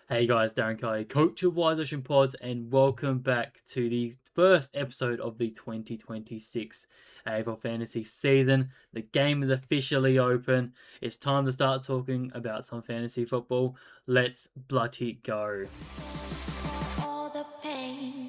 Hey guys, Darren Kelly, coach of Wise Ocean Pods, and welcome back to the first episode of the 2026 AFL Fantasy season. The game is officially open. It's time to start talking about some fantasy football. Let's bloody go. All the pain.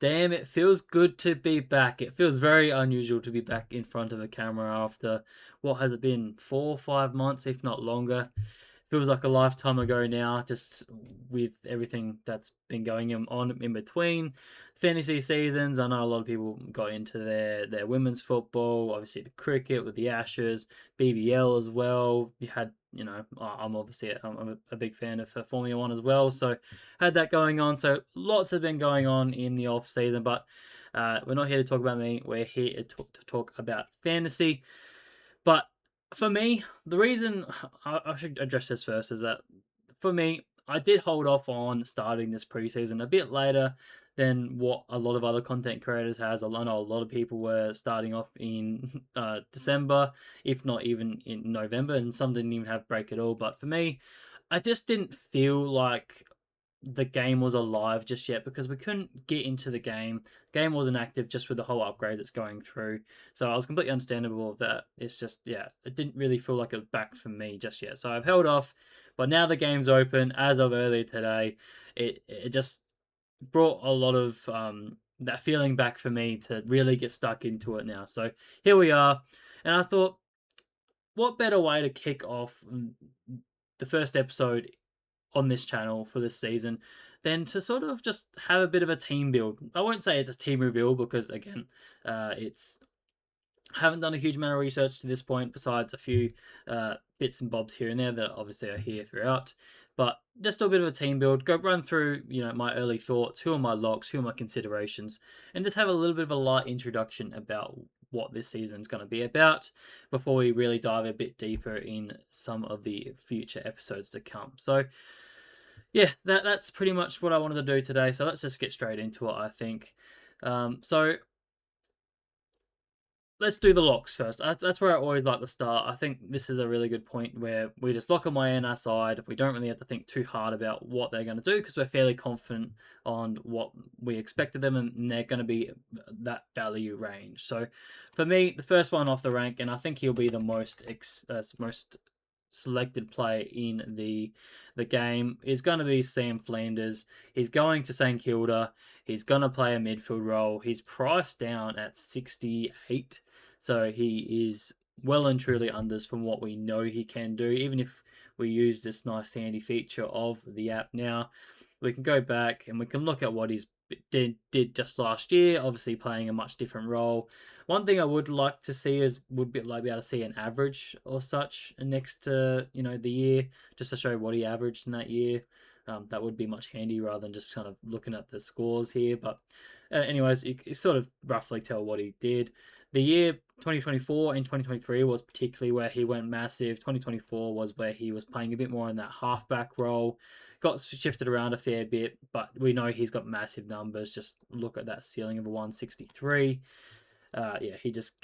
Damn, it feels good to be back. It feels very unusual to be back in front of a camera after what has it been, 4 or 5 months, if not longer. Feels like a lifetime ago now, just with everything that's been going on in between fantasy seasons. I know a lot of people got into their women's football, obviously the cricket with the Ashes, BBL as well. You had, I'm obviously I'm a big fan of Formula One as well, so had that going on. So lots have been going on in the off season, but we're not here to talk about me. We're here to talk about fantasy. But for me, the reason I should address this first is that for me, I did hold off on starting this preseason a bit later than what a lot of other content creators has. I know a lot of people were starting off in December, if not even in November, and some didn't even have break at all. But for me, I just didn't feel like the game was alive just yet because we couldn't get into the game. Game wasn't active just with the whole upgrade that's going through. So I was completely understandable of that. It's just, yeah, it didn't really feel like it was back for me just yet. So I've held off, but now the game's open as of earlier today. It just brought a lot of that feeling back for me to really get stuck into it now. So here we are. And I thought, what better way to kick off the first episode on this channel for this season than to sort of just have a bit of a team build. I won't say it's a team reveal because again, it's I haven't done a huge amount of research to this point besides a few bits and bobs here and there that obviously are here throughout. But just a bit of a team build, go run through, my early thoughts, who are my locks, who are my considerations, and just have a little bit of a light introduction about what this season is going to be about before we really dive a bit deeper in some of the future episodes to come. So yeah, that's pretty much what I wanted to do today. So let's just get straight into it, I think. So let's do the locks first. That's where I always like to start. I think this is a really good point where we just lock them away on our side. We don't really have to think too hard about what they're going to do because we're fairly confident on what we expected them and they're going to be that value range. So for me, the first one off the rank, and I think he'll be the most selected player in the game is going to be Sam Flanders. He's going to St Kilda. He's going to play a midfield role. He's priced down at 68, so he is well and truly unders from what we know he can do. Even if we use this nice handy feature of the app now, we can go back and we can look at what he's did just last year, obviously playing a much different role. One thing I would like to see is would be like be able to see an average or such next to the year, just to show what he averaged in that year. That would be much handy rather than just kind of looking at the scores here. But anyways, you sort of roughly tell what he did. The year 2024 and 2023 was particularly where he went massive. 2024 was where he was playing a bit more in that halfback role. Got shifted around a fair bit, but we know he's got massive numbers. Just look at that ceiling of a 163. Yeah, he just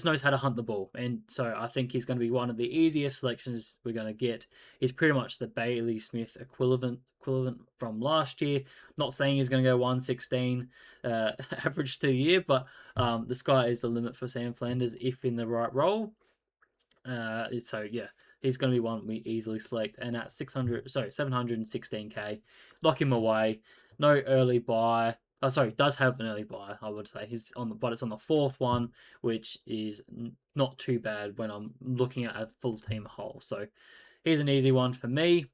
knows how to hunt the ball, and so I think he's going to be one of the easiest selections we're going to get. He's pretty much the Bailey Smith equivalent from last year. Not saying he's going to go 116 average to the year, but the sky is the limit for Sam Flanders if in the right role. So yeah, he's going to be one we easily select, and at 716k, lock him away. No early buy. Oh, sorry, does have an early buy. I would say he's on but it's on the fourth one, which is not too bad when I'm looking at a full team whole. So here's an easy one for me.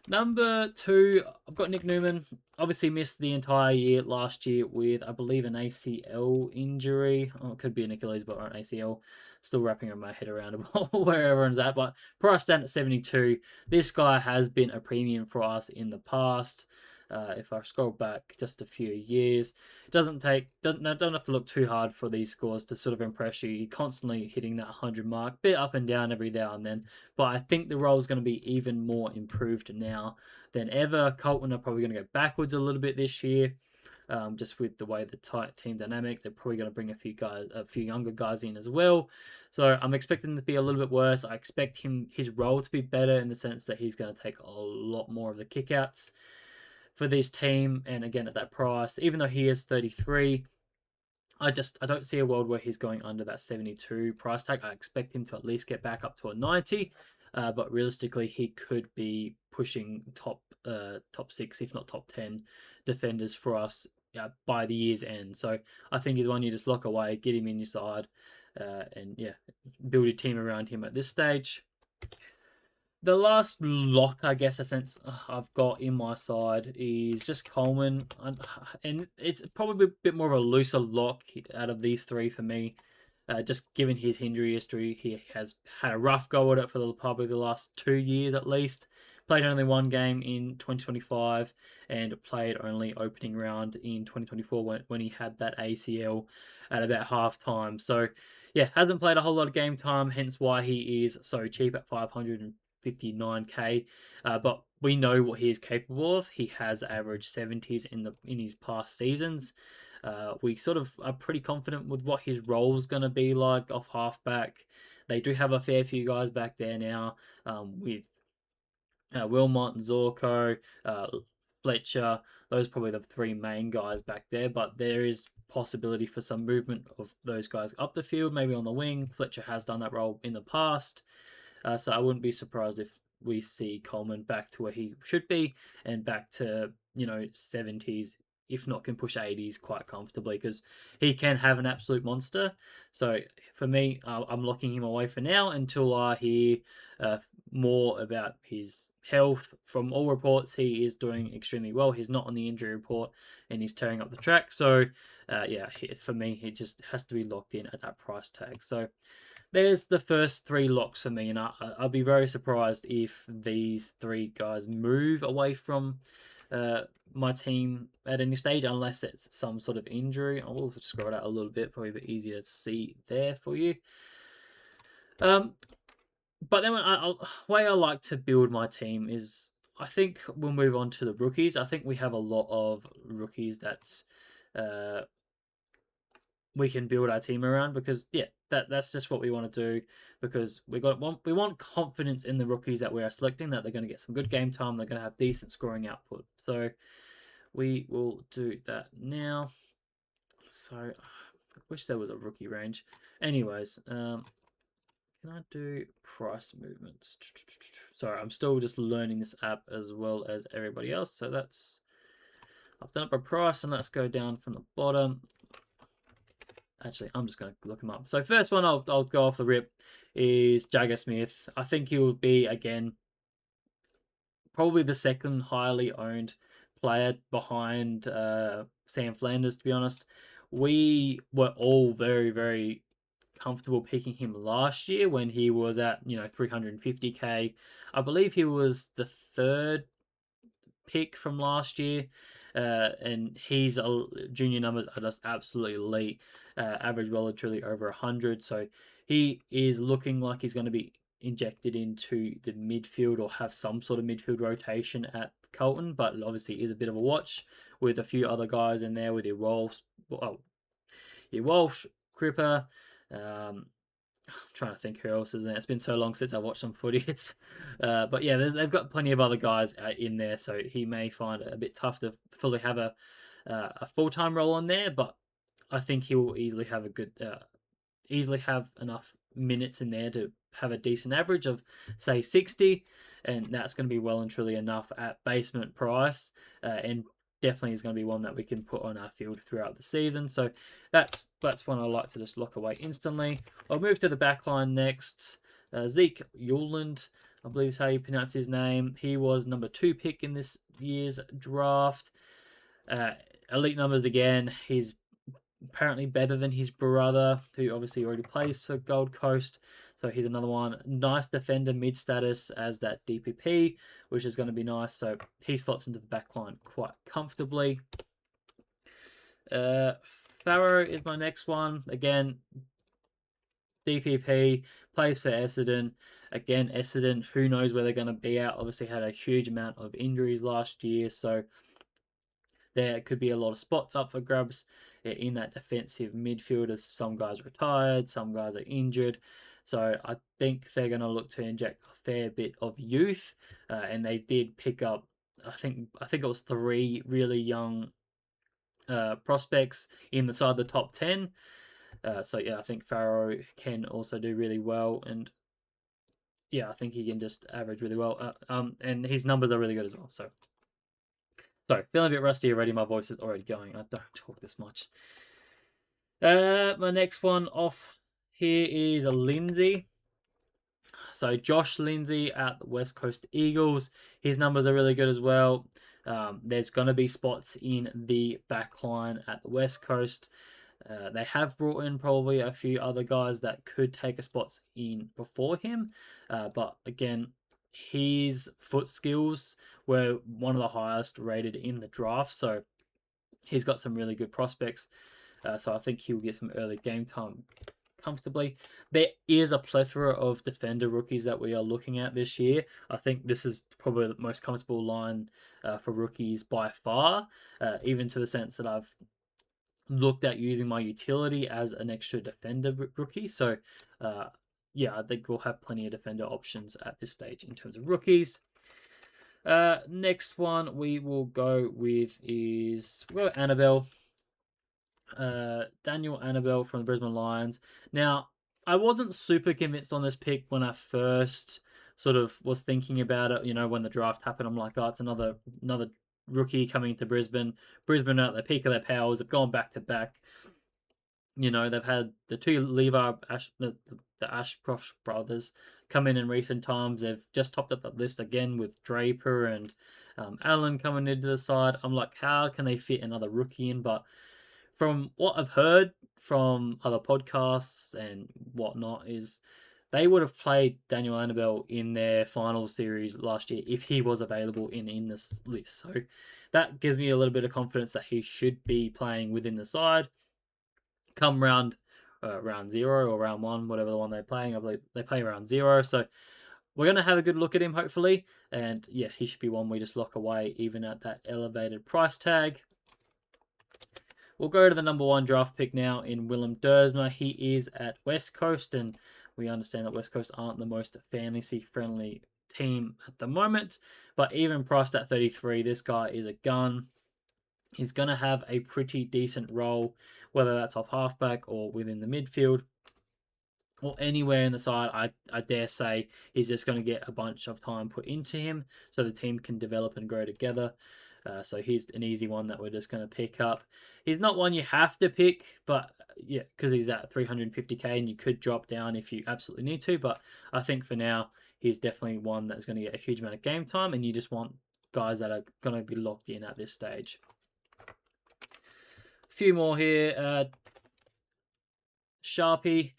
Number 2, I've got Nick Newman. Obviously missed the entire year last year with, I believe, an ACL injury. Oh, it could be an Achilles, but an ACL. Still wrapping my head around where everyone's at. But priced down at 72. This guy has been a premium for us in the past. If I scroll back just a few years, it don't have to look too hard for these scores to sort of impress you. You're constantly hitting that 100 mark, bit up and down every now and then. But I think the role is going to be even more improved now than ever. Colton are probably going to go backwards a little bit this year. just with the way the tight team dynamic. They're probably going to bring a few younger guys in as well. So I'm expecting to be a little bit worse. I expect his role to be better in the sense that he's going to take a lot more of the kickouts for this team. And again, at that price, even though he is 33, I don't see a world where he's going under that 72 price tag. I expect him to at least get back up to a 90, but realistically, he could be pushing top 6, if not top 10 defenders for us by the year's end. So I think he's one you just lock away, get him in your side, and yeah, build a team around him at this stage. The last lock, I guess, a sense I've got in my side is just Coleman, and it's probably a bit more of a looser lock out of these three for me. Just given his injury history, he has had a rough go at it for probably the last 2 years at least. Played only one game in 2025 and played only opening round in 2024 when he had that ACL at about half time. So, yeah, hasn't played a whole lot of game time, hence why he is so cheap at 559k. But we know what he is capable of. He has averaged 70s in his past seasons. We sort of are pretty confident with what his role is going to be like off halfback. They do have a fair few guys back there now with Wilmot, Zorko, Fletcher. Those are probably the three main guys back there, but there is possibility for some movement of those guys up the field, maybe on the wing. Fletcher has done that role in the past, so I wouldn't be surprised if we see Coleman back to where he should be and back to 70s, if not can push 80s quite comfortably, because he can have an absolute monster. So for me, I'm locking him away for now until I hear more about his health. From all reports, he is doing extremely well. He's not on the injury report and he's tearing up the track. So yeah, for me, it just has to be locked in at that price tag. So there's the first three locks for me, and I'll be very surprised if these three guys move away from my team at any stage, unless it's some sort of injury. I will scroll it out a little bit, probably a bit easier to see there for you. But then way I like to build my team is, I think we'll move on to the rookies. I think we have a lot of rookies that's we can build our team around, because yeah, that's just what we want to do, because we want confidence in the rookies that we are selecting, that they're going to get some good game time, they're going to have decent scoring output. So we will do that now. So I wish there was a rookie range. Anyways, can I do price movements? Sorry, I'm still just learning this app as well as everybody else. So I've done up a price, and let's go down from the bottom. Actually, I'm just going to look him up. So first one I'll go off the rip is Jagger Smith. I think he will be, again, probably the second highly owned player behind Sam Flanders, to be honest. We were all very, very comfortable picking him last year when he was at 350k. I believe he was the third pick from last year, and his junior numbers are just absolutely elite. Average well and truly over 100, so he is looking like he's going to be injected into the midfield or have some sort of midfield rotation at Colton, but obviously is a bit of a watch with a few other guys in there with your Walsh, Cripper. I'm trying to think who else is in there. It's been so long since I watched some footy. But yeah, they've got plenty of other guys in there, so he may find it a bit tough to fully have a full-time role in there. But I think he will easily have enough minutes in there to have a decent average of, say, 60, and that's going to be well and truly enough at basement price, and definitely is going to be one that we can put on our field throughout the season. So that's one I like to just lock away instantly. I'll move to the back line next. Zeke Yuland, I believe is how you pronounce his name. He was number 2 pick in this year's draft. Elite numbers again. He's apparently better than his brother, who obviously already plays for Gold Coast. So he's another one. Nice defender, mid status as that DPP, which is going to be nice. So he slots into the back line quite comfortably. Farrow is my next one. Again, DPP, plays for Essendon. Again, Essendon, who knows where they're going to be at. Obviously had a huge amount of injuries last year, so there could be a lot of spots up for grabs in that defensive midfield, as some guys retired, some guys are injured. So I think they're going to look to inject a fair bit of youth, and they did pick up. I think it was 3 really young prospects in the side of the top 10. So yeah, I think Farrow can also do really well, and yeah, I think he can just average really well. And his numbers are really good as well. So, sorry, feeling a bit rusty already. My voice is already going. I don't talk this much. My next one off here is a Lindsay. So Josh Lindsay at the West Coast Eagles. His numbers are really good as well. There's going to be spots in the back line at the West Coast. They have brought in probably a few other guys that could take a spots in before him. But again, his foot skills were one of the highest rated in the draft. So he's got some really good prospects. So I think he'll get some early game time comfortably. There is a plethora of defender rookies that we are looking at this year. I think this is probably the most comfortable line for rookies by far, even to the sense that I've looked at using my utility as an extra defender rookie. So, yeah, I think we'll have plenty of defender options at this stage in terms of rookies. Next one we will go with is Annabelle. Daniel Annabelle from the Brisbane Lions. Now, I wasn't super convinced on this pick when I first sort of was thinking about it. You know, when the draft happened, I'm like, oh, it's another rookie coming to Brisbane. Brisbane at the peak of their powers have gone back. You know, they've had the 2 Levi the Ashcroft brothers come in recent times. They've just topped up the list again with Draper and Allen coming into the side. I'm like, how can they fit another rookie in? But from what I've heard from other podcasts and whatnot, is they would have played Daniel Annabelle in their final series last year if he was available in this list. So that gives me a little bit of confidence that he should be playing within the side. Come round 0 or round 1, whatever the one they're playing, I believe they play round 0. So we're going to have a good look at him, hopefully. And yeah, he should be one we just lock away, even at that elevated price tag. We'll go to the number 1 draft pick now in Willem Dersma. He is at West Coast, and we understand that West Coast aren't the most fantasy-friendly team at the moment. But even priced at 33, this guy is a gun. He's going to have a pretty decent role, whether that's off halfback or within the midfield or anywhere in the side. I dare say he's just going to get a bunch of time put into him so the team can develop and grow together. So he's an easy one that we're just going to pick up. He's not one you have to pick, but yeah, because he's at 350k and you could drop down if you absolutely need to. But I think for now, he's definitely one that's going to get a huge amount of game time, and you just want guys that are going to be locked in at this stage. A few more here. Sharpie,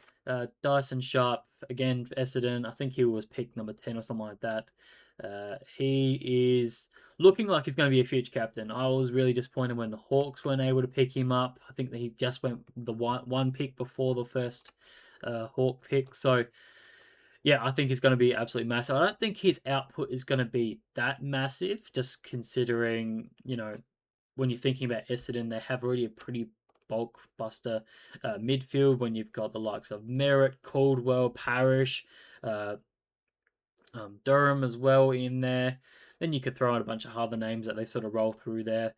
Dyson Sharp, again, Essendon. I think he was picked number 10 or something like that. He is looking like he's going to be a future captain. I was really disappointed when the Hawks weren't able to pick him up. I think that he just went the one pick before the first Hawk pick. So, yeah, I think he's going to be absolutely massive. I don't think his output is going to be that massive, just considering, you know, when you're thinking about Essendon, they have already a pretty bulk buster midfield when you've got the likes of Merritt, Caldwell, Parrish, Durham as well in there. Then you could throw in a bunch of other names that they sort of roll through there,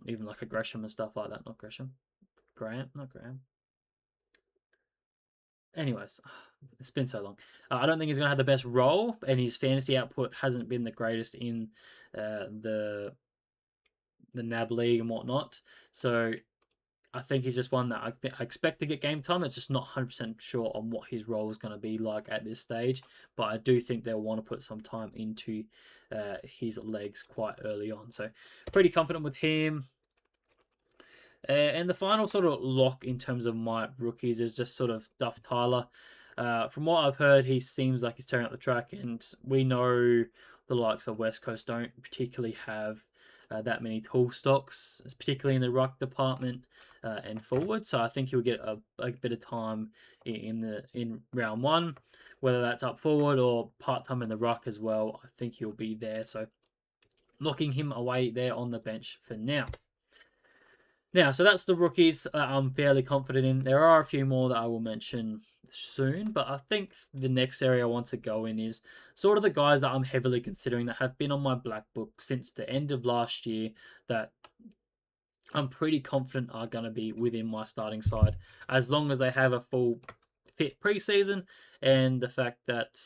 even like a Gresham and stuff like that. Not Gresham. Graham? Not Graham. Anyways, it's been so long. I don't think he's going to have the best role, and his fantasy output hasn't been the greatest in the NAB league and whatnot. So I think he's just one that I expect to get game time. It's just not 100% sure on what his role is going to be like at this stage. But I do think they'll want to put some time into his legs quite early on. So pretty confident with him. And the final sort of lock in terms of my rookies is just sort of Duff Tyler. From what I've heard, he seems like he's tearing up the track, and we know the likes of West Coast don't particularly have that many tool stocks, particularly in the ruck department and forward. So I think he'll get a bit of time in round 1, whether that's up forward or part time in the ruck as well. I think he'll be there. So locking him away there on the bench for now. Now, so that's the rookies I'm fairly confident in. There are a few more that I will mention soon, but I think the next area I want to go in is sort of the guys that I'm heavily considering that have been on my black book since the end of last year that I'm pretty confident are going to be within my starting side as long as they have a full fit preseason and the fact that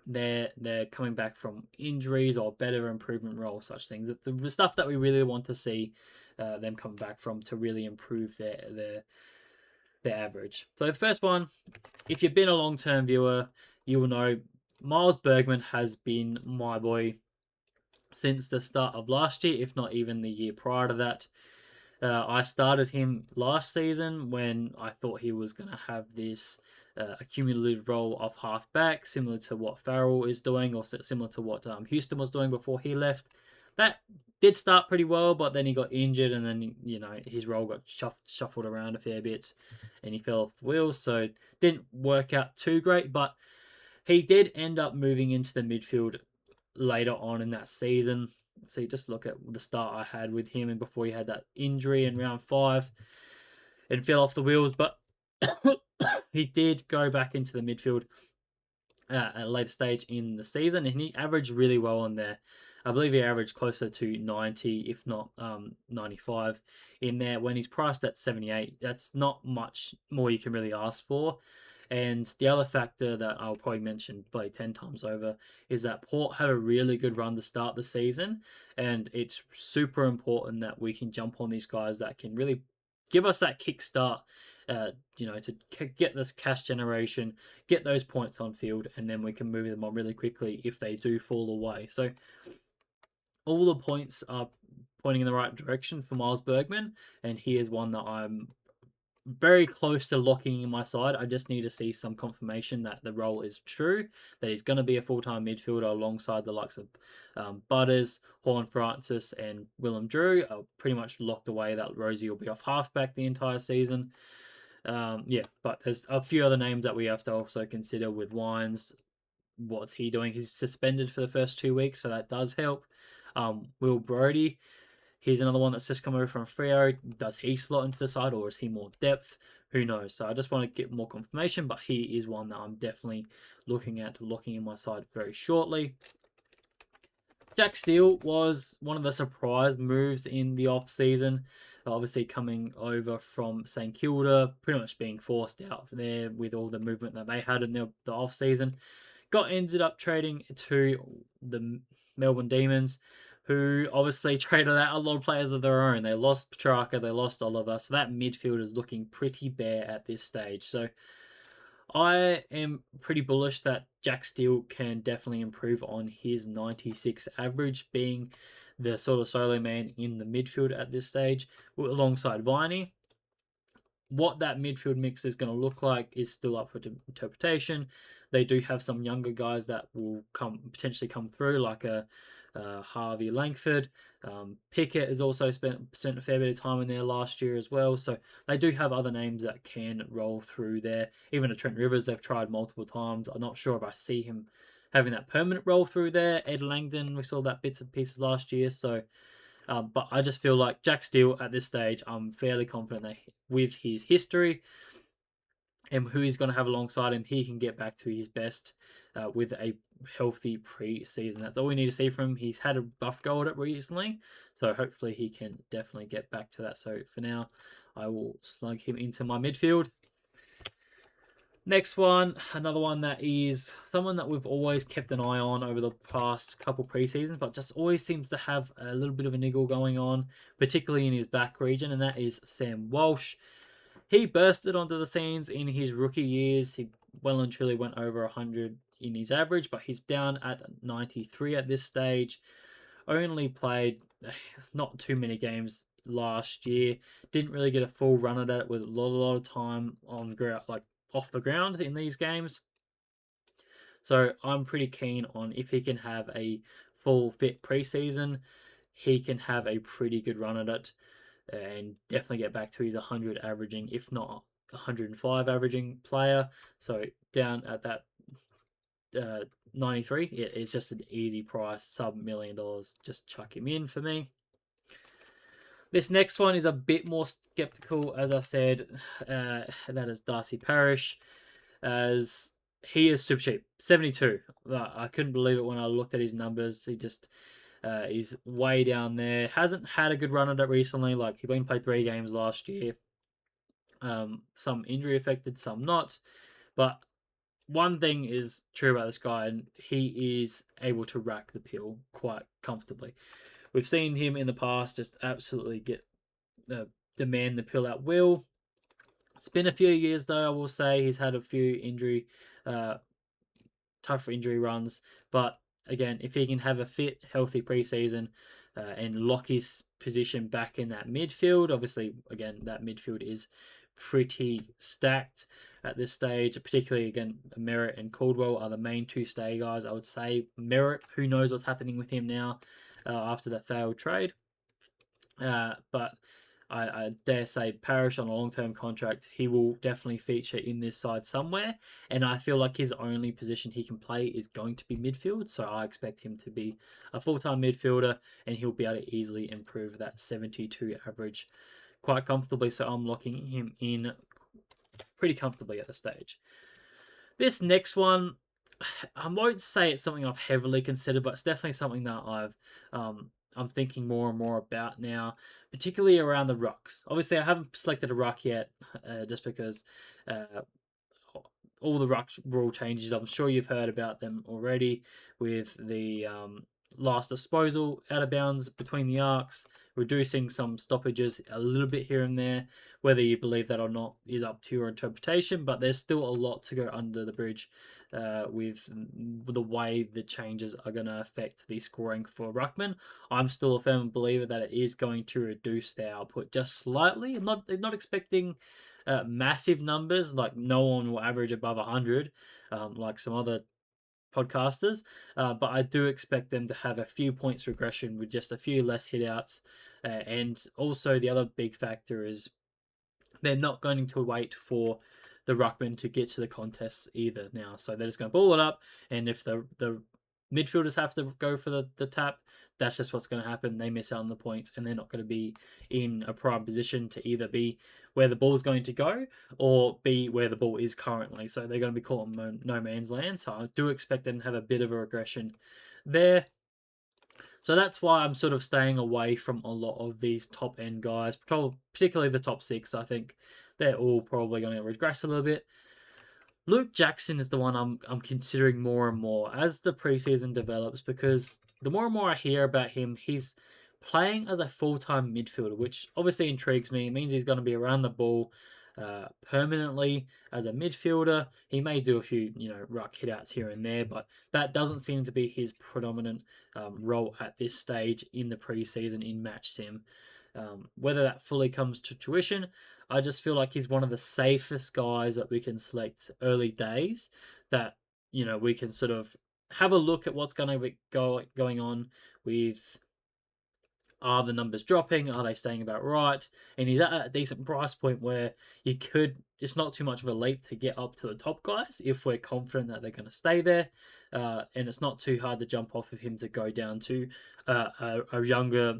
they're coming back from injuries or better improvement role, such things. The stuff that we really want to see them come back from to really improve their average. So the first one, if you've been a long term viewer, you will know Miles Bergman has been my boy since the start of last year, if not even the year prior to that. I started him last season when I thought he was going to have this accumulative role of halfback, similar to what Farrell is doing, or similar to what Houston was doing before he left. That did start pretty well, but then he got injured, and then his role got shuffled around a fair bit, and he fell off the wheels. So didn't work out too great, but he did end up moving into the midfield later on in that season. So you just look at the start I had with him, and before he had that injury in round 5 and fell off the wheels, but he did go back into the midfield at a later stage in the season, and he averaged really well in there. I believe he averaged closer to 90, if not 95 in there when he's priced at 78. That's not much more you can really ask for. And the other factor that I'll probably mention probably 10 times over is that Port had a really good run to start the season. And it's super important that we can jump on these guys that can really give us that kickstart, to get this cash generation, get those points on field, and then we can move them on really quickly if they do fall away. So all the points are pointing in the right direction for Miles Bergman, and he is one that I'm very close to locking in my side. I just need to see some confirmation that the role is true, that he's going to be a full-time midfielder alongside the likes of Butters, Horn Francis, and Willem Drew. Pretty much locked away that Rosie will be off halfback the entire season. But there's a few other names that we have to also consider with Wines. What's he doing? He's suspended for the first 2 weeks, so that does help. Will Brody, he's another one that's just come over from Freo. Does he slot into the side, or is he more depth? Who knows? So I just want to get more confirmation, but he is one that I'm definitely looking at locking in my side very shortly. Jack Steele was one of the surprise moves in the off season. Obviously, coming over from St Kilda, pretty much being forced out there with all the movement that they had in the off season. Ended up trading to the Melbourne Demons, who obviously traded out a lot of players of their own. They lost Petrarca, they lost Oliver, so that midfield is looking pretty bare at this stage. So I am pretty bullish that Jack Steele can definitely improve on his 96 average, being the sort of solo man in the midfield at this stage, alongside Viney. What that midfield mix is going to look like is still up for interpretation. They do have some younger guys that will potentially come through, like a Harvey Langford. Pickett has also spent a fair bit of time in there last year as well. So they do have other names that can roll through there. Even a Trent Rivers, they've tried multiple times. I'm not sure if I see him having that permanent roll through there. Ed Langdon, we saw that bits and pieces last year. So but I just feel like Jack Steele at this stage, I'm fairly confident that with his history and who he's going to have alongside him, he can get back to his best with a healthy pre-season. That's all we need to see from him. He's had a buff go at it recently, so hopefully he can definitely get back to that. So for now, I will slug him into my midfield. Next one, another one that is someone that we've always kept an eye on over the past couple preseasons, but just always seems to have a little bit of a niggle going on, particularly in his back region, and that is Sam Walsh. He bursted onto the scenes in his rookie years. He well and truly went over 100 in his average, but he's down at 93 at this stage. Only played not too many games last year. Didn't really get a full run at it with a lot of time on ground, like off the ground in these games. So I'm pretty keen on if he can have a full fit preseason, he can have a pretty good run at it and definitely get back to his 100 averaging, if not 105 averaging player. So down at that 93, it's just an easy price, sub $1 million. Just chuck him in for me. This next one is a bit more skeptical, as I said. That is Darcy Parish, as he is super cheap, 72. I couldn't believe it when I looked at his numbers. He's way down there. Hasn't had a good run at it recently. Like, he only played 3 games last year. Some injury affected, some not. But one thing is true about this guy, and he is able to rack the pill quite comfortably. We've seen him in the past just absolutely demand the pill at will. It's been a few years though. I will say he's had a few uh, tough injury runs, but again, if he can have a fit, healthy preseason and lock his position back in that midfield, obviously, again, that midfield is pretty stacked at this stage. Particularly, again, Merritt and Caldwell are the main two stay guys. I would say Merritt, who knows what's happening with him now after the failed trade. But I dare say Parrish on a long-term contract, he will definitely feature in this side somewhere. And I feel like his only position he can play is going to be midfield. So I expect him to be a full-time midfielder, and he'll be able to easily improve that 72 average quite comfortably. So I'm locking him in pretty comfortably at the stage. This next one, I won't say it's something I've heavily considered, but it's definitely something that I'm thinking more and more about now, particularly around the rucks. Obviously, I haven't selected a ruck yet, just because uh, all the ruck rule changes. I'm sure you've heard about them already, with the last disposal out of bounds between the arcs, reducing some stoppages a little bit here and there. Whether you believe that or not is up to your interpretation, but there's still a lot to go under the bridge with the way the changes are going to affect the scoring for ruckman. I'm still a firm believer that it is going to reduce their output just slightly. I'm not expecting massive numbers, like no one will average above 100, like some other podcasters. But I do expect them to have a few points regression with just a few less hitouts. And also, the other big factor is they're not going to wait for the ruckman to get to the contests either now. So they're just going to ball it up, and if the midfielders have to go for the tap, that's just what's going to happen. They miss out on the points, and they're not going to be in a prime position to either be where the ball's going to go or be where the ball is currently. So they're going to be caught in no man's land. So I do expect them to have a bit of a regression there. So that's why I'm sort of staying away from a lot of these top end guys, particularly the top 6. I think they're all probably going to regress a little bit. Luke Jackson is the one I'm considering more and more as the preseason develops, because the more and more I hear about him, he's playing as a full-time midfielder, which obviously intrigues me. It means he's going to be around the ball permanently as a midfielder. He may do a few, ruck hitouts here and there, but that doesn't seem to be his predominant role at this stage in the preseason in match sim. Whether that fully comes to tuition, I just feel like he's one of the safest guys that we can select early days, that we can sort of have a look at what's going to be going on with, are the numbers dropping, are they staying about right, and he's at a decent price point where it's not too much of a leap to get up to the top guys if we're confident that they're going to stay there, and it's not too hard to jump off of him to go down to a younger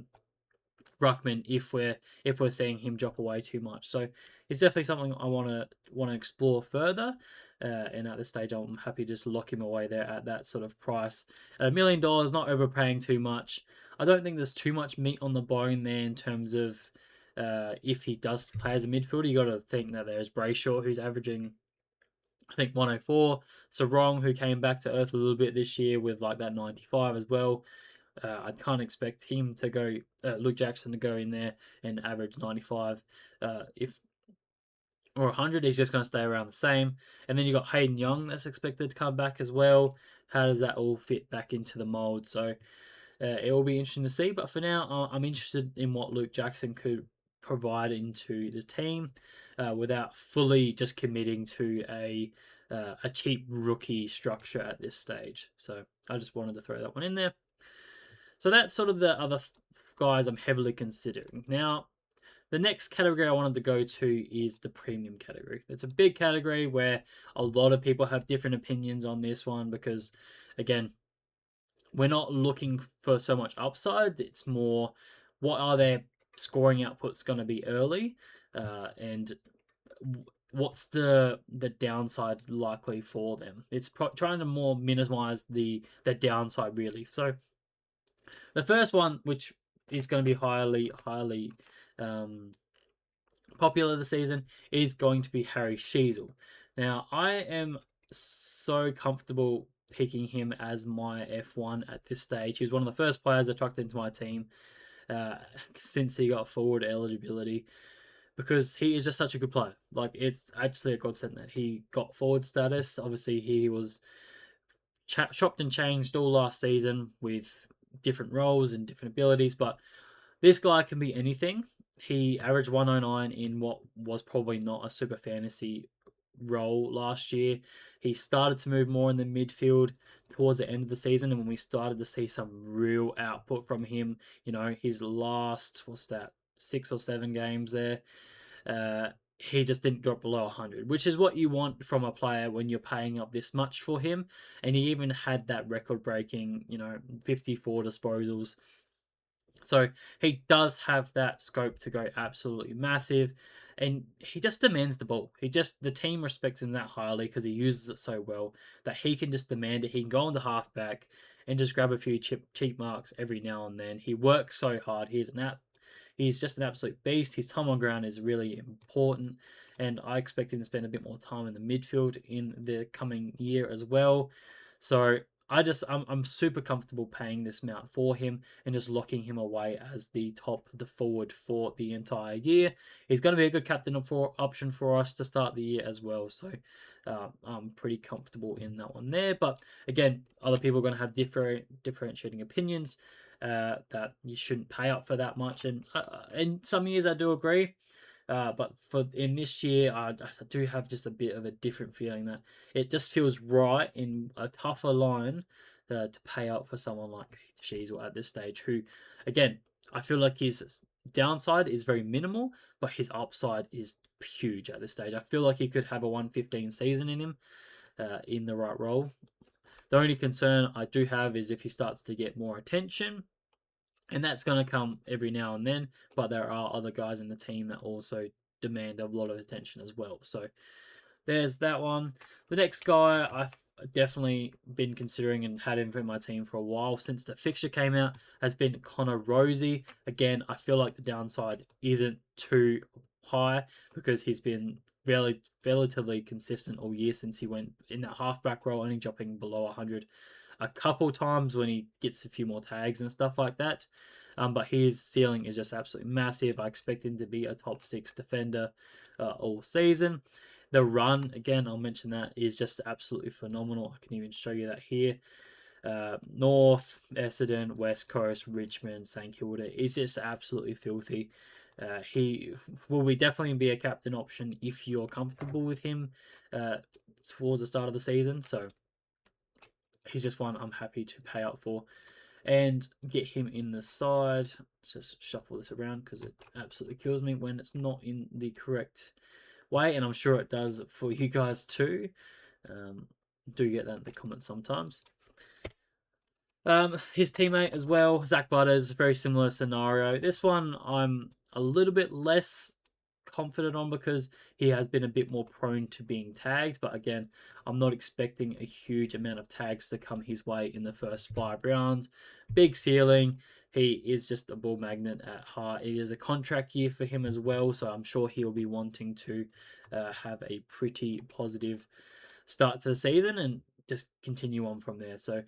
ruckman if we're seeing him drop away too much. So it's definitely something I want to explore further. And at this stage, I'm happy to just lock him away there at that sort of price. At $1 million, not overpaying too much. I don't think there's too much meat on the bone there in terms of if he does play as a midfielder. You got to think that there's Brayshaw, who's averaging, I think, 104. Sarong, who came back to earth a little bit this year with like that 95 as well. I can't expect him to go, Luke Jackson to go in there and average 95. If or 100, he's just going to stay around the same. And then you got Hayden Young that's expected to come back as well. How does that all fit back into the mold? So it will be interesting to see. But for now, I'm interested in what Luke Jackson could provide into the team without fully just committing to a cheap rookie structure at this stage. So I just wanted to throw that one in there. So that's sort of the other guys I'm heavily considering. Now, the next category I wanted to go to is the premium category. It's a big category where a lot of people have different opinions on this one because, again, we're not looking for so much upside. It's more, what are their scoring output's going to be early, and what's the downside likely for them. It's trying to more minimize the downside really. So the first one, which is going to be highly popular this season, is going to be Harry Sheezel. Now I am so comfortable picking him as my F1 at this stage. He was one of the first players I trucked into my team since he got forward eligibility, because he is just such a good player. Like, it's actually a godsend that he got forward status. Obviously, he was chopped and changed all last season with different roles and different abilities, but this guy can be anything. He averaged 109 in what was probably not a super fantasy role last year. He started to move more in the midfield towards the end of the season, and when we started to see some real output from him, his last, what's that, 6 or 7 games there, he just didn't drop below 100, which is what you want from a player when you're paying up this much for him. And he even had that record-breaking, 54 disposals. So he does have that scope to go absolutely massive, and he just demands the ball. The team respects him that highly because he uses it so well that he can just demand it. He can go into halfback and just grab a few cheap marks every now and then. He works so hard. He's just an absolute beast. His time on ground is really important, and I expect him to spend a bit more time in the midfield in the coming year as well. So I'm super comfortable paying this amount for him and just locking him away as the forward for the entire year. He's going to be a good captain option for us to start the year as well. So I'm pretty comfortable in that one there. But again, other people are going to have differentiating opinions that you shouldn't pay up for that much. And in some years I do agree. But in this year, I do have just a bit of a different feeling that it just feels right in a tougher line to pay up for someone like Sheezel at this stage, who, again, I feel like his downside is very minimal, but his upside is huge at this stage. I feel like he could have a 115 season in him in the right role. The only concern I do have is if he starts to get more attention, and that's going to come every now and then, but there are other guys in the team that also demand a lot of attention as well. So there's that one. The next guy I've definitely been considering and had him in my team for a while since the fixture came out has been Connor Rosie. Again, I feel like the downside isn't too high because he's been relatively consistent all year since he went in that halfback role, only dropping below 100 a couple times when he gets a few more tags and stuff like that. But his ceiling is just absolutely massive. I expect him to be a top 6 defender all season. The run, again, I'll mention that, is just absolutely phenomenal. I can even show you that here. North, Essendon, West Coast, Richmond, St Kilda is just absolutely filthy. He will definitely be a captain option if you're comfortable with him towards the start of the season. So he's just one I'm happy to pay up for and get him in the side. Let's just shuffle this around because it absolutely kills me when it's not in the correct way, and I'm sure it does for you guys too. Do get that in the comments sometimes. His teammate as well, Zach Butters, very similar scenario. This one I'm a little bit less confident on because he has been a bit more prone to being tagged, but again, I'm not expecting a huge amount of tags to come his way in the first 5 rounds. Big ceiling. He is just a ball magnet at heart. It is a contract year for him as well, so I'm sure he'll be wanting to have a pretty positive start to the season and just continue on from there. So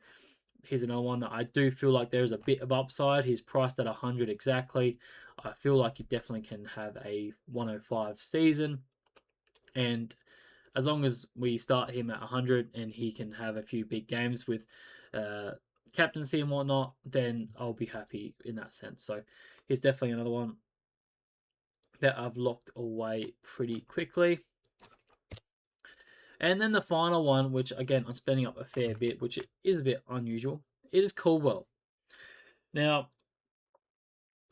here's another one that I do feel like there's a bit of upside. He's priced at 100 exactly. I feel like he definitely can have a 105 season. And as long as we start him at 100 and he can have a few big games with captaincy and whatnot, then I'll be happy in that sense. So here's definitely another one that I've locked away pretty quickly. And then the final one, which again I'm spending up a fair bit, which is a bit unusual, it is Caldwell. Now,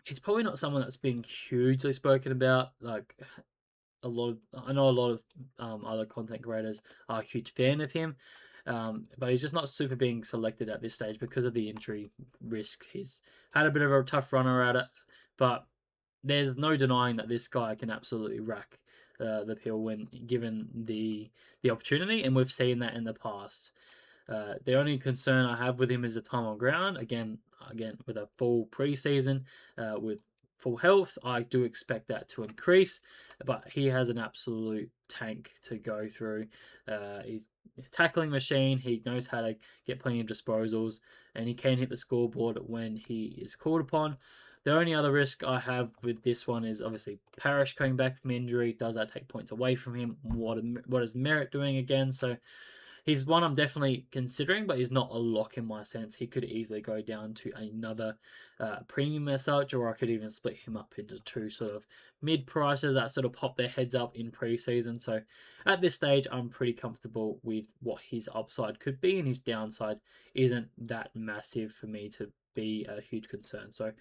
he's probably not someone that's been hugely spoken about. Like I know a lot of other content creators are a huge fan of him, but he's just not super being selected at this stage because of the injury risk. He's had a bit of a tough runner at it, but there's no denying that this guy can absolutely rack the pill when given the opportunity, and we've seen that in the past. The only concern I have with him is the time on ground. Again, with a full preseason, with full health, I do expect that to increase. But he has an absolute tank to go through. He's a tackling machine. He knows how to get plenty of disposals, and he can hit the scoreboard when he is called upon. The only other risk I have with this one is obviously Parrish coming back from injury. Does that take points away from him? What is Merritt doing again? So he's one I'm definitely considering, but he's not a lock in my sense. He could easily go down to another premium as such, or I could even split him up into two sort of mid prices that sort of pop their heads up in preseason. So at this stage, I'm pretty comfortable with what his upside could be, and his downside isn't that massive for me to be a huge concern. So,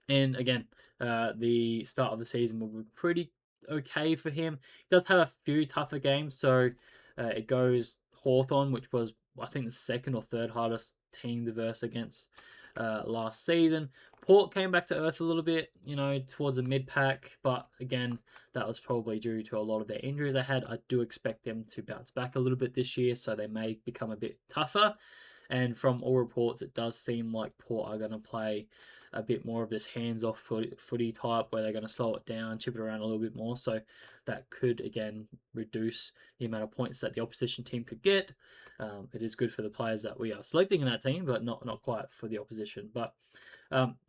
and again, the start of the season will be pretty okay for him. He does have a few tougher games, so it goes Hawthorn, which was, I think, the second or third hardest team to verse against last season. Port came back to earth a little bit, towards the mid-pack, but again, that was probably due to a lot of their injuries they had. I do expect them to bounce back a little bit this year, so they may become a bit tougher. And from all reports, it does seem like Port are going to play a bit more of this hands-off footy type where they're going to slow it down, chip it around a little bit more. So that could, again, reduce the amount of points that the opposition team could get. It is good for the players that we are selecting in that team, but not quite for the opposition. But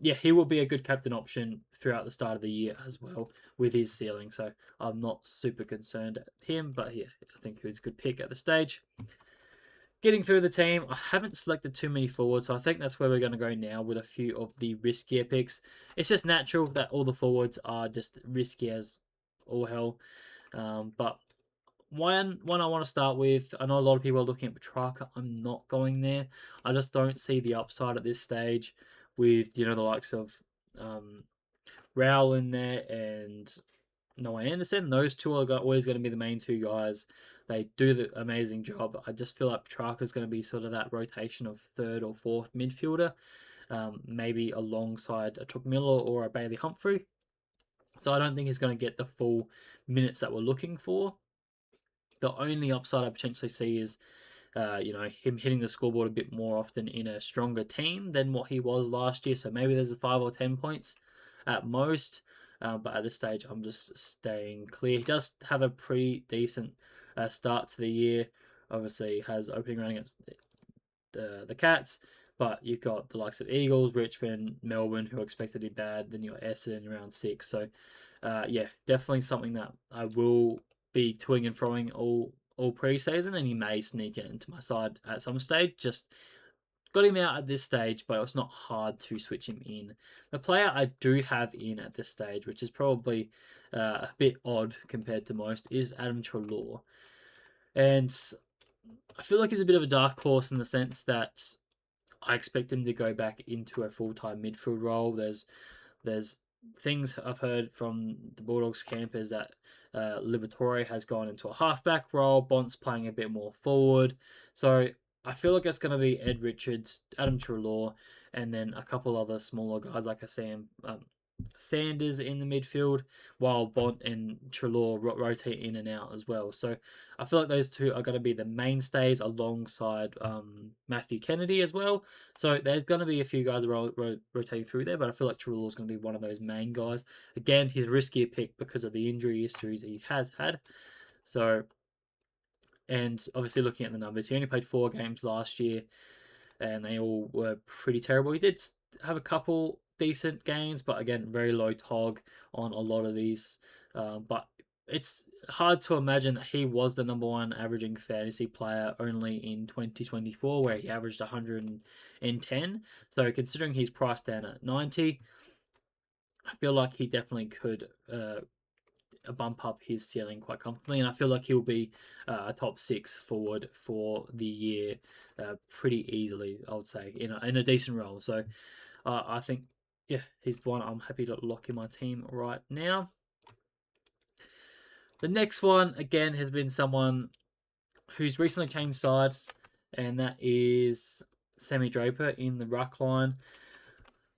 he will be a good captain option throughout the start of the year as well with his ceiling. So I'm not super concerned at him, but yeah, I think he's a good pick at the stage. Getting through the team, I haven't selected too many forwards, so I think that's where we're going to go now with a few of the riskier picks. It's just natural that all the forwards are just risky as all hell. But one I want to start with, I know a lot of people are looking at Petrarca. I'm not going there. I just don't see the upside at this stage with, the likes of Rowell in there and Noah Anderson. Those two are always going to be the main two guys. They do the amazing job. I just feel like Petrarca is going to be sort of that rotation of third or fourth midfielder, maybe alongside a Took Miller or a Bailey Humphrey. So I don't think he's going to get the full minutes that we're looking for. The only upside I potentially see is, him hitting the scoreboard a bit more often in a stronger team than what he was last year. So maybe there's 5 or 10 points at most. But at this stage, I'm just staying clear. He does have a pretty decent start to the year. Obviously, has opening round against the Cats, but you've got the likes of Eagles, Richmond, Melbourne, who are expected to be bad. Then you've got Essendon in round 6. So, definitely something that I will be toing and froing all preseason, and he may sneak it into my side at some stage. Just got him out at this stage, but it's not hard to switch him in. The player I do have in at this stage, which is probably a bit odd compared to most, is Adam Treloar. And I feel like he's a bit of a dark horse in the sense that I expect him to go back into a full-time midfield role. There's things I've heard from the Bulldogs camp is that Liberatore has gone into a halfback role. Bont's playing a bit more forward. So I feel like it's going to be Ed Richards, Adam Treloar, and then a couple other smaller guys like Sanders in the midfield, while Bont and Treloar rotate in and out as well. So I feel like those two are going to be the mainstays alongside Matthew Kennedy as well. So there's going to be a few guys rotating through there, but I feel like Treloar is going to be one of those main guys. Again, he's a riskier pick because of the injury histories he has had. So, and obviously looking at the numbers, he only played 4 games last year, and they all were pretty terrible. He did have a couple decent games, but again, very low tog on a lot of these. But it's hard to imagine that he was the number one averaging fantasy player only in 2024, where he averaged 110. So considering he's priced down at 90, I feel like he definitely could bump up his ceiling quite comfortably, and I feel like he'll be a top 6 forward for the year pretty easily, I would say, in a decent role. So I think, he's the one I'm happy to lock in my team right now. The next one, again, has been someone who's recently changed sides, and that is Sammy Draper in the ruck line.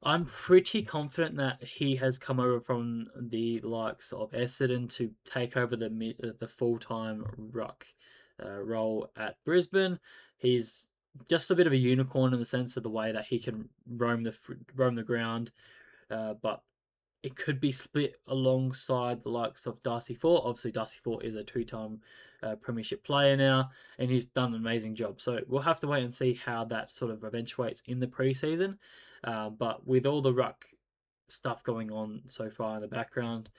I'm pretty confident that he has come over from the likes of Essendon to take over the full time ruck role at Brisbane. He's just a bit of a unicorn in the sense of the way that he can roam the ground, but it could be split alongside the likes of Darcy Fort. Obviously, Darcy Fort is a two-time premiership player now, and he's done an amazing job. So we'll have to wait and see how that sort of eventuates in the preseason. But with all the ruck stuff going on so far in the background,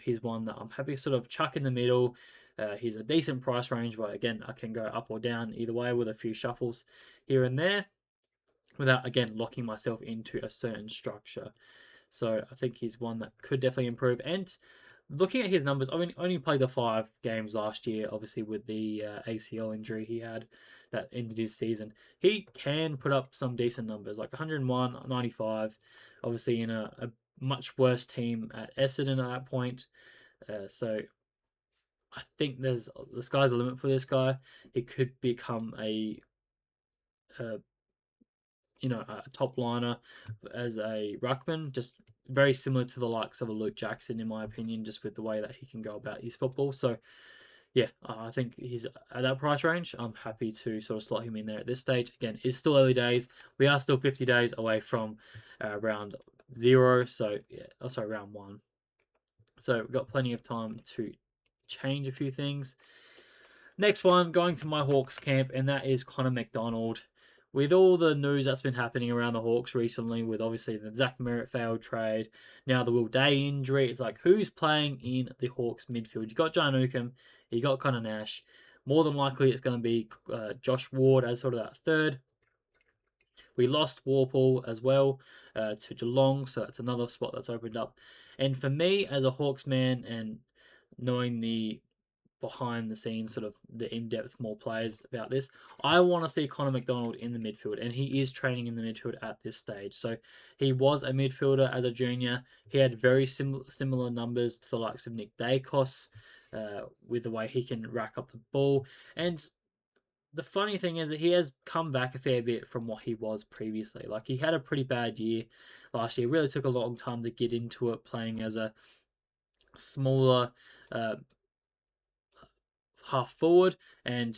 he's one that I'm happy to sort of chuck in the middle. He's a decent price range, but again, I can go up or down either way with a few shuffles here and there without, again, locking myself into a certain structure. So I think he's one that could definitely improve. And looking at his numbers, I mean, only played the 5 games last year, obviously with the ACL injury he had that ended his season. He can put up some decent numbers, like 101, 95, obviously in a much worse team at Essendon at that point. So I think the sky's the limit for this guy. He could become a a top liner as a ruckman, just very similar to the likes of a Luke Jackson, in my opinion, just with the way that he can go about his football. So, yeah, I think he's at that price range. I'm happy to sort of slot him in there at this stage. Again, it's still early days. We are still 50 days away from round zero. So, yeah, sorry, round one. So, we've got plenty of time to change a few things. Next one, going to my Hawks camp, and that is Connor McDonald. With all the news that's been happening around the Hawks recently, with obviously the Zach Merritt failed trade, now the Will Day injury, it's like who's playing in the Hawks midfield? You got John Newcomb, you got Connor Nash. More than likely, it's going to be Josh Ward as sort of that third. We lost Warple as well to Geelong, so that's another spot that's opened up. And for me, as a Hawks man, and knowing the behind the scenes, sort of the in depth more players about this. I want to see Connor McDonald in the midfield, and he is training in the midfield at this stage. So he was a midfielder as a junior. He had very similar numbers to the likes of Nick Dacos with the way he can rack up the ball. And the funny thing is that he has come back a fair bit from what he was previously. Like he had a pretty bad year last year. It really took a long time to get into it, playing as a smaller uh, half forward, and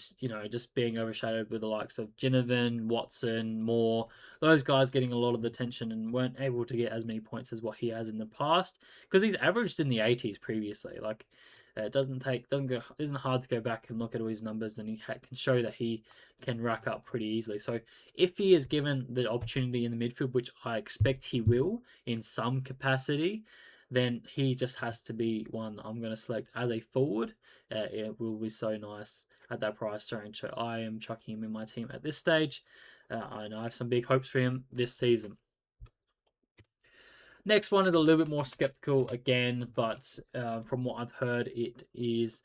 just being overshadowed with the likes of Ginnivan, Watson, Moore, those guys getting a lot of the attention and weren't able to get as many points as what he has in the past because he's averaged in the 80s previously. Like it isn't hard to go back and look at all his numbers, and he can show that he can rack up pretty easily. So if he is given the opportunity in the midfield, which I expect he will in some capacity, then he just has to be one I'm going to select as a forward. It will be so nice at that price range. So I am chucking him in my team at this stage. I know I have some big hopes for him this season. Next one is a little bit more skeptical again, but from what I've heard, it is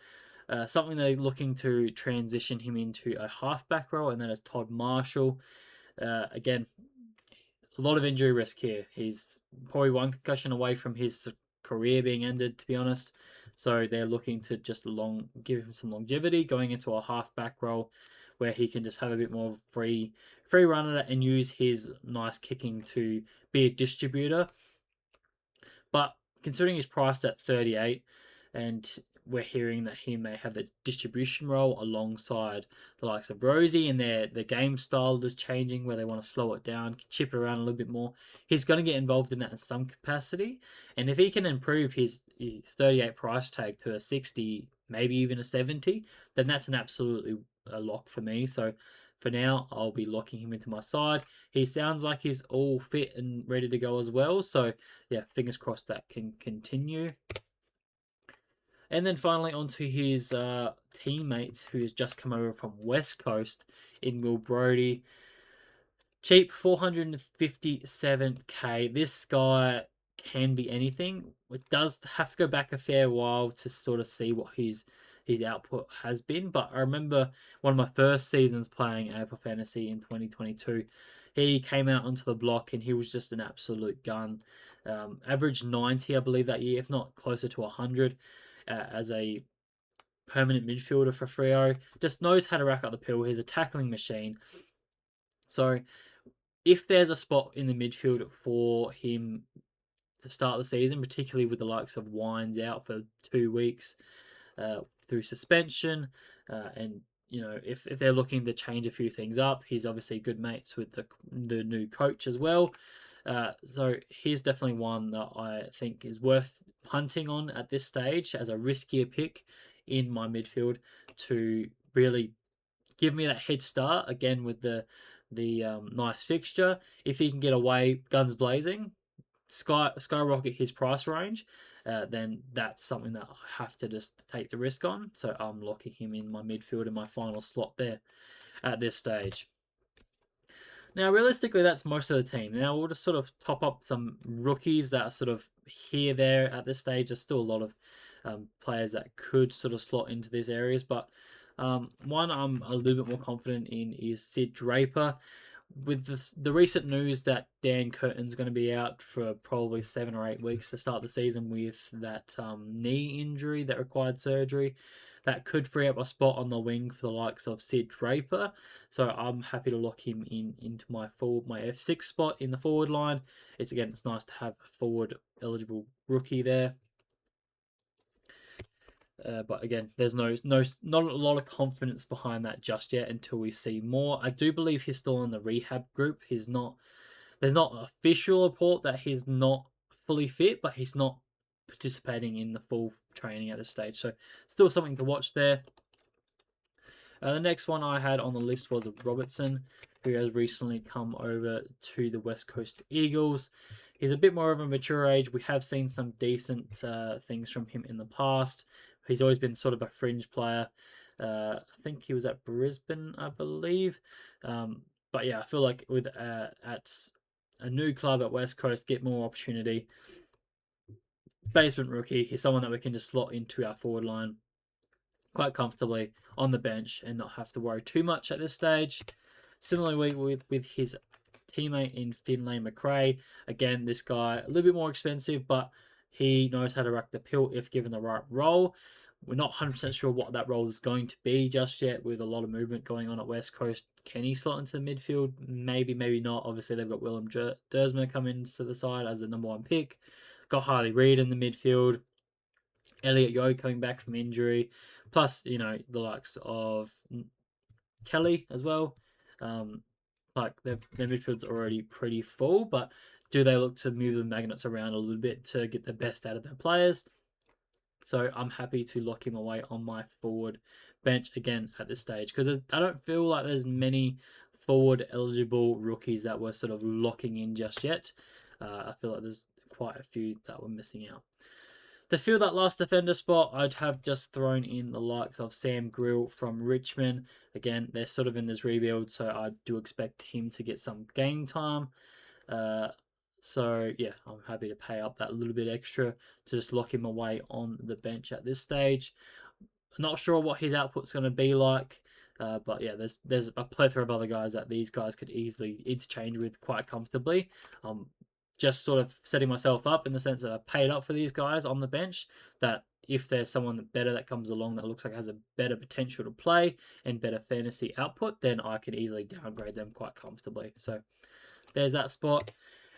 something they're looking to transition him into a halfback role, and that is Todd Marshall. Again, a lot of injury risk here. He's probably one concussion away from his career being ended, to be honest. So they're looking to just give him some longevity, going into a halfback role where he can just have a bit more free run at it and use his nice kicking to be a distributor. But considering he's priced at 38, and we're hearing that he may have the distribution role alongside the likes of Rosie, and their game style is changing where they want to slow it down, chip it around a little bit more. He's going to get involved in that in some capacity, and if he can improve his 38 price tag to a 60, maybe even a 70, then that's an absolutely a lock for me. So for now, I'll be locking him into my side. He sounds like he's all fit and ready to go as well. So yeah, fingers crossed that can continue. And then finally onto his teammates who's just come over from West Coast in Will Brodie. Cheap, 457k. This guy can be anything. It does have to go back a fair while to sort of see what his output has been. But I remember one of my first seasons playing AFL Fantasy in 2022. He came out onto the block and he was just an absolute gun. Averaged 90, I believe, that year, if not closer to 100, as a permanent midfielder for Freo. Just knows how to rack up the pill. He's a tackling machine. So if there's a spot in the midfield for him to start the season, particularly with the likes of Wines out for 2 weeks through suspension, and if they're looking to change a few things up, he's obviously good mates with the new coach as well. So he's definitely one that I think is worth punting on at this stage as a riskier pick in my midfield to really give me that head start again with the nice fixture. If he can get away guns blazing, skyrocket his price range, then that's something that I have to just take the risk on. So I'm locking him in my midfield in my final slot there at this stage. Now, realistically, that's most of the team. Now, we'll just sort of top up some rookies that are sort of here, there at this stage. There's still a lot of players that could sort of slot into these areas, but one I'm a little bit more confident in is Sid Draper. With the recent news that Dan Curtin's going to be out for probably 7 or 8 weeks to start the season with that knee injury that required surgery, that could free up a spot on the wing for the likes of Sid Draper. So I'm happy to lock him into my F6 spot in the forward line. It's nice to have a forward eligible rookie there. But again, there's not a lot of confidence behind that just yet until we see more. I do believe he's still in the rehab group. There's not an official report that he's not fully fit, but he's not participating in the full training at this stage. So still something to watch there. The next one I had on the list was Robertson, who has recently come over to the West Coast Eagles. He's a bit more of a mature age. We have seen some decent things from him in the past. He's always been sort of a fringe player. I think he was at Brisbane, I believe. But yeah, I feel like with at a new club at West Coast, get more opportunity. Basement rookie. He's someone that we can just slot into our forward line quite comfortably on the bench and not have to worry too much at this stage. Similarly with his teammate in Finlay McRae. Again, this guy a little bit more expensive, but he knows how to rack the pill if given the right role. We're not 100% sure what that role is going to be just yet with a lot of movement going on at West Coast. Can he slot into the midfield? Maybe, maybe not. Obviously, they've got Willem Dersma coming into the side as the number one pick. Got Harley Reid in the midfield. Elliot Yeo coming back from injury. Plus, the likes of Kelly as well. Like their midfield's already pretty full, but do they look to move the magnets around a little bit to get the best out of their players? So I'm happy to lock him away on my forward bench again at this stage because I don't feel like there's many forward eligible rookies that we're sort of locking in just yet. I feel like there's quite a few that we're missing out. To fill that last defender spot, I'd have just thrown in the likes of Sam Grill from Richmond. Again, they're sort of in this rebuild, so I do expect him to get some game time. So yeah, I'm happy to pay up that little bit extra to just lock him away on the bench at this stage. I'm not sure what his output's going to be like, but yeah, there's a plethora of other guys that these guys could easily interchange with quite comfortably. Just sort of setting myself up in the sense that I've paid up for these guys on the bench, that if there's someone better that comes along that looks like has a better potential to play and better fantasy output, then I can easily downgrade them quite comfortably. So there's that spot.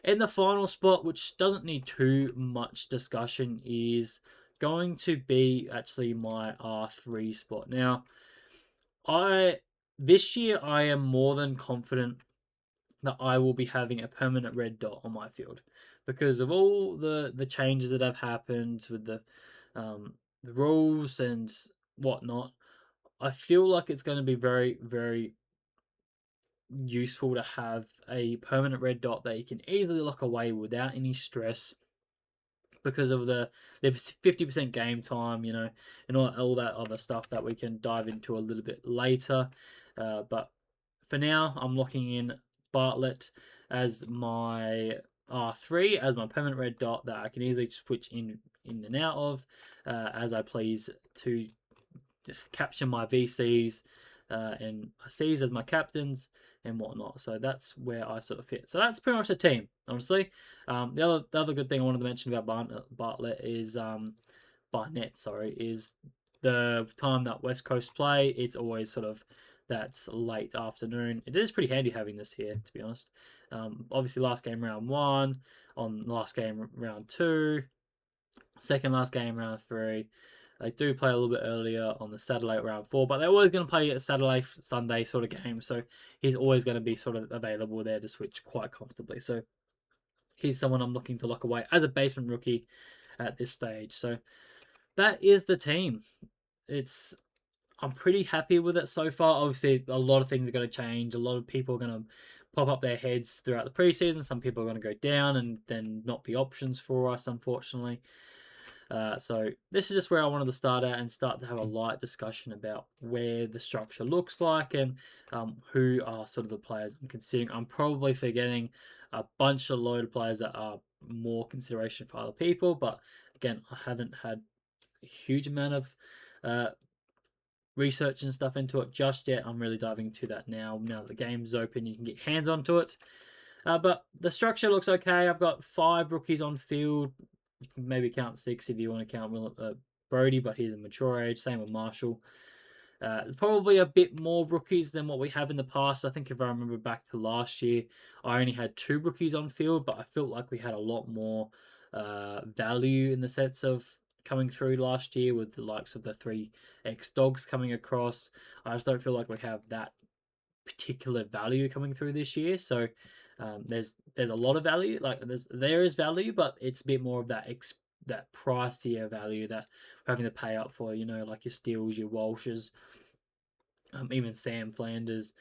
And the final spot, which doesn't need too much discussion, is going to be actually my R3 spot. Now, this year I am more than confident that I will be having a permanent red dot on my field because of all the changes that have happened with the rules and whatnot. I feel like it's going to be very, very useful to have a permanent red dot that you can easily lock away without any stress because of the 50% game time, and all that other stuff that we can dive into a little bit later. But for now, I'm locking in Bartlett as my R3, as my permanent red dot that I can easily switch in and out of as I please to capture my VCs and Cs as my captains and whatnot. So that's where I sort of fit. So that's pretty much the team, honestly. The other good thing I wanted to mention about Bartlett is Barnett, is the time that West Coast play. It's always sort of that's late afternoon. It is pretty handy having this here, to be honest. Obviously, last game round 1, on last game round 2, second last game round 3. They do play a little bit earlier on the Saturday round 4, but they're always going to play a Saturday, Sunday sort of game. So he's always going to be sort of available there to switch quite comfortably. So he's someone I'm looking to lock away as a basement rookie at this stage. So that is the team. I'm pretty happy with it so far. Obviously, a lot of things are going to change. A lot of people are going to pop up their heads throughout the preseason. Some people are going to go down and then not be options for us, unfortunately. So this is just where I wanted to start at and start to have a light discussion about where the structure looks like and who are sort of the players I'm considering. I'm probably forgetting a bunch of load of players that are more consideration for other people, but again, I haven't had a huge amount of research and stuff into it just yet. I'm really diving into that now. Now that the game's open, you can get hands onto it. But the structure looks okay. I've got 5 rookies on field. You can maybe count 6 if you want to count Brody, but he's a mature age. Same with Marshall. Probably a bit more rookies than what we have in the past. I think if I remember back to last year, I only had 2 rookies on field, but I felt like we had a lot more value in the sense of coming through last year with the likes of the 3 ex-Dogs coming across. I just don't feel like we have that particular value coming through this year. So there's a lot of value. Like there is value, but it's a bit more of that pricier value that we're having to pay up for. You know, like your Steels, your Walshes, even Sam Flanders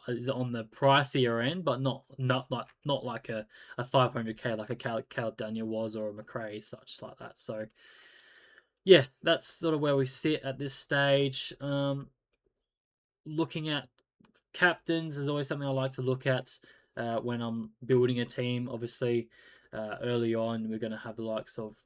is on the pricier end, but not like a 500k like a Caleb Daniel was or a McRae such like that. So yeah, that's sort of where we sit at this stage. Looking at captains is always something I like to look at when I'm building a team. Obviously, early on we're going to have the likes of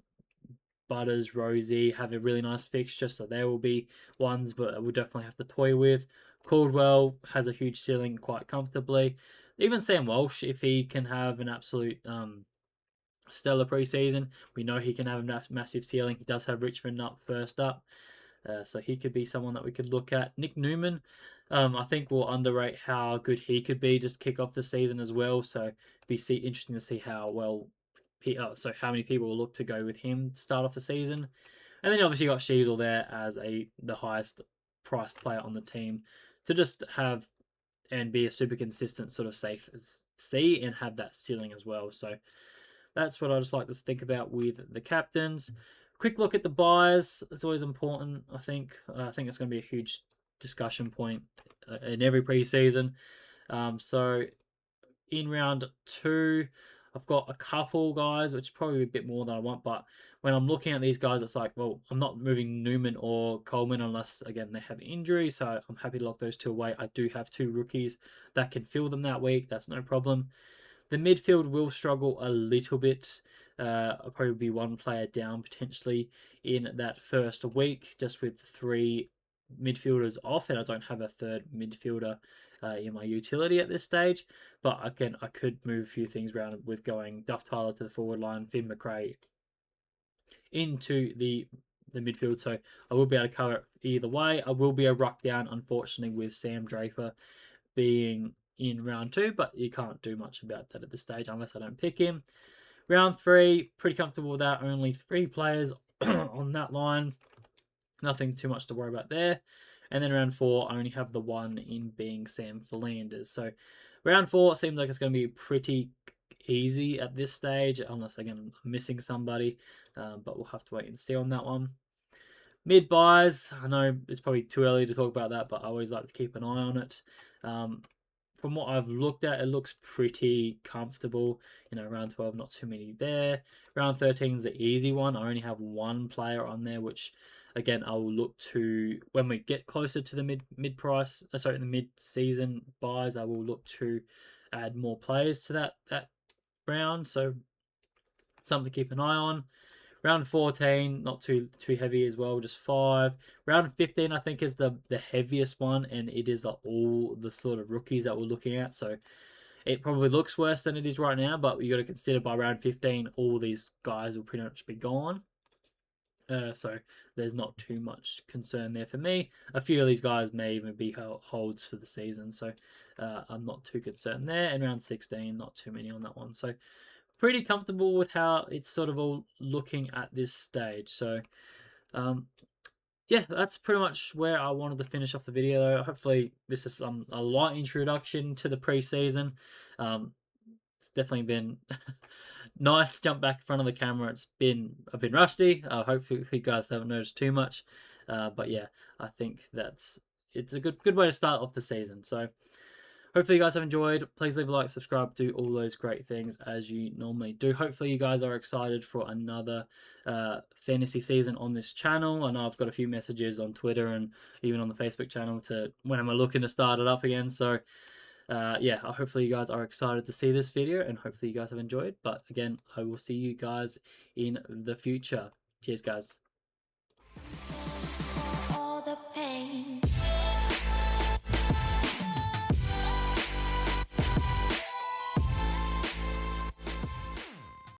Butters, Rosie have a really nice fixture, so there will be ones, but we'll definitely have to toy with. Caldwell has a huge ceiling quite comfortably. Even Sam Walsh, if he can have an absolute stellar preseason, we know he can have a massive ceiling. He does have Richmond up first up. So he could be someone that we could look at. Nick Newman, I think we'll underrate how good he could be just kick off the season as well. So be interesting to see how well, how many people will look to go with him to start off the season. And then obviously you got Sheasel there as the highest priced player on the team to just have and be a super consistent sort of safe C and have that ceiling as well. So that's what I just like to think about with the captains. Quick look at the buys. It's always important, I think. I think it's going to be a huge discussion point in every preseason. So in round 2, I've got a couple guys, which is probably a bit more than I want. But when I'm looking at these guys, it's like, well, I'm not moving Newman or Coleman unless, again, they have injury. So I'm happy to lock those 2 away. I do have 2 rookies that can fill them that week. That's no problem. The midfield will struggle a little bit. I'll probably be 1 player down potentially in that first week, just with 3 midfielders off, and I don't have a 3rd midfielder in my utility at this stage. But again, I could move a few things around with going Duff Tyler to the forward line, Finn McRae into the midfield. So I will be able to cover it either way. I will be a ruck down, unfortunately, with Sam Draper being in round 2, but you can't do much about that at this stage unless I don't pick him. Round 3, pretty comfortable with that. Only 3 players on that line. Nothing too much to worry about there. And then round 4, I only have the 1 in being Sam Flanders. So round 4 seems like it's going to be pretty easy at this stage, unless, again, I'm missing somebody. But we'll have to wait and see on that one. Mid buys, I know it's probably too early to talk about that, but I always like to keep an eye on it. From what I've looked at, it looks pretty comfortable. You know, round 12, not too many there. Round 13 is the easy one. I only have 1 player on there, which again I will look to when we get closer to the the mid season buys. I will look to add more players to that round. So something to keep an eye on. Round 14, not too heavy as well, just 5. Round 15, I think, is the heaviest one, and it is all the sort of rookies that we're looking at. So it probably looks worse than it is right now, but you got to consider by round 15, all these guys will pretty much be gone. So there's not too much concern there for me. A few of these guys may even be holds for the season, so I'm not too concerned there. And round 16, not too many on that one. So pretty comfortable with how it's sort of all looking at this stage. So yeah, that's pretty much where I wanted to finish off the video. Hopefully this is a light introduction to the preseason. It's definitely been nice to jump back in front of the camera. I've been rusty. Hopefully you guys haven't noticed too much. But yeah, I think it's a good way to start off the season. So hopefully you guys have enjoyed. Please leave a like, subscribe, do all those great things as you normally do. Hopefully you guys are excited for another fantasy season on this channel. I know I've got a few messages on Twitter and even on the Facebook channel to when am I looking to start it up again. So yeah, hopefully you guys are excited to see this video and hopefully you guys have enjoyed. But again, I will see you guys in the future. Cheers, guys.